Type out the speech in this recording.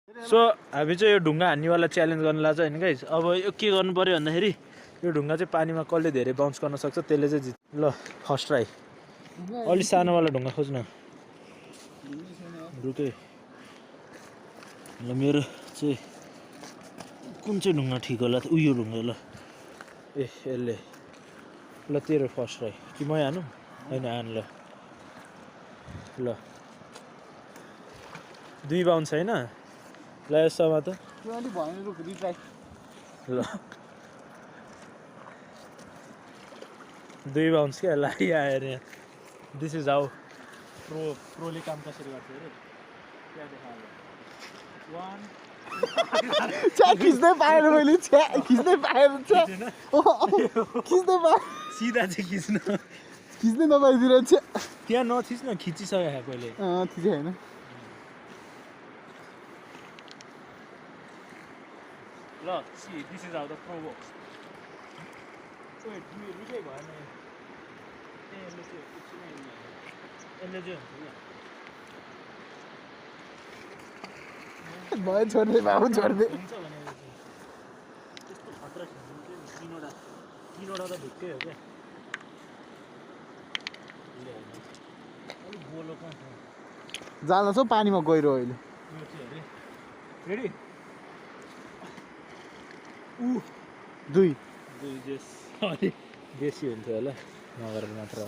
So हामी चाहिँ यो ढुङ्गा हान्नेवाला च्यालेन्ज गर्न लाग्छ होइन गाइस। अब यो के गर्नु पर्यो भन्दाखेरि यो ढुङ्गा चाहिँ पानीमा कसले धेरै बाउन्स गर्न सक्छ त्यसले चाहिँ जित। ल फर्स्ट ट्राई अलि सानोवाला ढुङ्गा खोज्न रुके। ल मेरो चाहिँ कुन चाहिँ ढुङ्गा ठिक होला उयो ढुङ्गा ल ए यसले ल तेरो फर्स्ट ट्राई कि मै हानु होइन हान ल ल 2 बाउन्स होइन ल यसमा त ल 2 बाउन्स क्या लागि आयो अरे दिस इज हाउ प्रोले काम कसरी गर्छ अरे क्या देखायो 1 छ्या खिच्दै पाएन मैले छ्या खिच्दै पाएन छ्या खिच्दै पाएन सिधा चाहिँ खिच्नै नपाइदिएर छ्या त्यहाँ नथिच्न खिचिसक्यो पहिले ठिकै होइन ल see this is how the pro works निकै भएन यसले चाहिँ भयो छोड्दै बाबु छोड्दै हुन्छ भने त्यस्तो खतरा खिच्नु चाहिँ तीनवटा त ढुक्कै हो क्या अलिक बोलो कहाँ छ जान छ पानीमा गहिरो अहिले यो चाहिँ अरे रेडी 2 बेसी हुन्थ्यो होला नगरेर मात्र